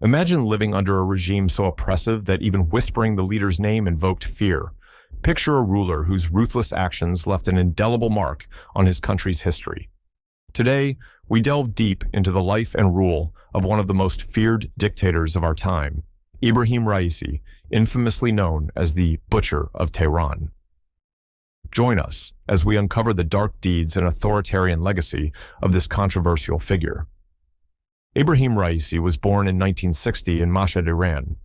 Imagine living under a regime so oppressive that even whispering the leader's name invoked fear. Picture a ruler whose ruthless actions left an indelible mark on his country's history. Today, we delve deep into the life and rule of one of the most feared dictators of our time, Ebrahim Raisi, infamously known as the Butcher of Tehran. Join us as we uncover the dark deeds and authoritarian legacy of this controversial figure. Ebrahim Raisi was born in 1960 in Mashhad, Iran.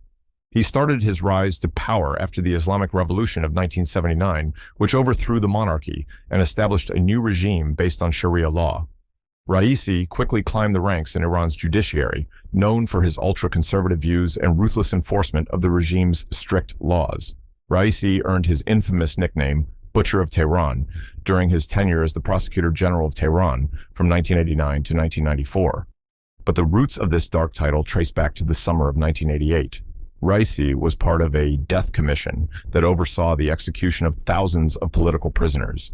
He started his rise to power after the Islamic Revolution of 1979, which overthrew the monarchy and established a new regime based on Sharia law. Raisi quickly climbed the ranks in Iran's judiciary, known for his ultra-conservative views and ruthless enforcement of the regime's strict laws. Raisi earned his infamous nickname, Butcher of Tehran, during his tenure as the Prosecutor General of Tehran from 1989 to 1994. But the roots of this dark title trace back to the summer of 1988. Raisi was part of a death commission that oversaw the execution of thousands of political prisoners.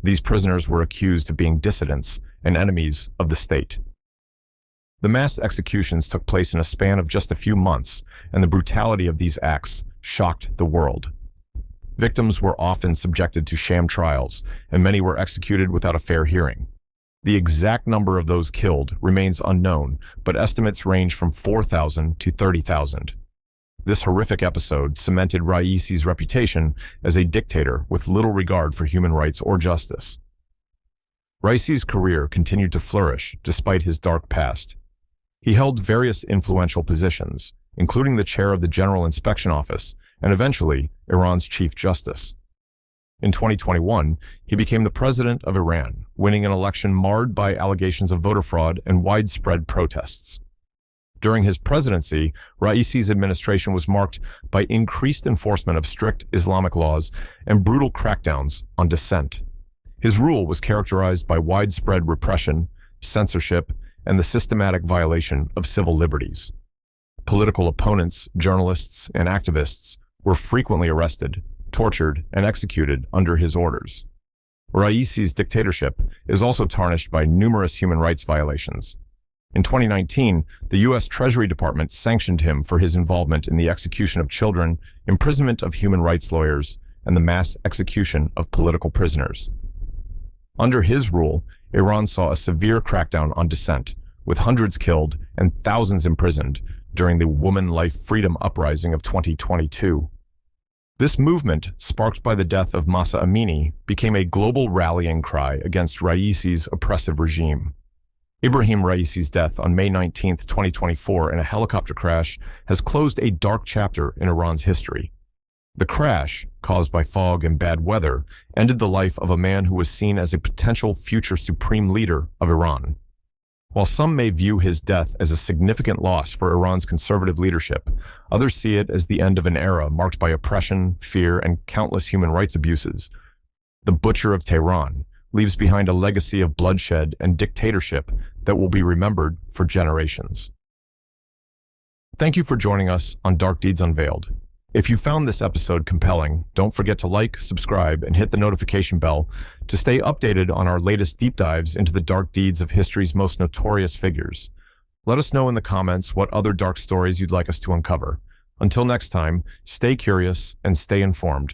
These prisoners were accused of being dissidents and enemies of the state. The mass executions took place in a span of just a few months, and the brutality of these acts shocked the world. Victims were often subjected to sham trials, and many were executed without a fair hearing. The exact number of those killed remains unknown, but estimates range from 4,000 to 30,000. This horrific episode cemented Raisi's reputation as a dictator with little regard for human rights or justice. Raisi's career continued to flourish despite his dark past. He held various influential positions, including the chair of the General Inspection Office and eventually Iran's Chief Justice. In 2021, he became the president of Iran, winning an election marred by allegations of voter fraud and widespread protests. During his presidency, Raisi's administration was marked by increased enforcement of strict Islamic laws and brutal crackdowns on dissent. His rule was characterized by widespread repression, censorship, and the systematic violation of civil liberties. Political opponents, journalists, and activists were frequently arrested, tortured, and executed under his orders. Raisi's dictatorship is also tarnished by numerous human rights violations. In 2019, the U.S. Treasury Department sanctioned him for his involvement in the execution of children, imprisonment of human rights lawyers, and the mass execution of political prisoners. Under his rule, Iran saw a severe crackdown on dissent, with hundreds killed and thousands imprisoned during the Woman Life Freedom Uprising of 2022. This movement, sparked by the death of Mahsa Amini, became a global rallying cry against Raisi's oppressive regime. Ebrahim Raisi's death on May 19, 2024 in a helicopter crash has closed a dark chapter in Iran's history. The crash, caused by fog and bad weather, ended the life of a man who was seen as a potential future supreme leader of Iran. While some may view his death as a significant loss for Iran's conservative leadership, others see it as the end of an era marked by oppression, fear, and countless human rights abuses. The Butcher of Tehran leaves behind a legacy of bloodshed and dictatorship that will be remembered for generations. Thank you for joining us on Dark Deeds Unveiled. If you found this episode compelling, don't forget to like, subscribe, and hit the notification bell to stay updated on our latest deep dives into the dark deeds of history's most notorious figures. Let us know in the comments what other dark stories you'd like us to uncover. Until next time, stay curious and stay informed.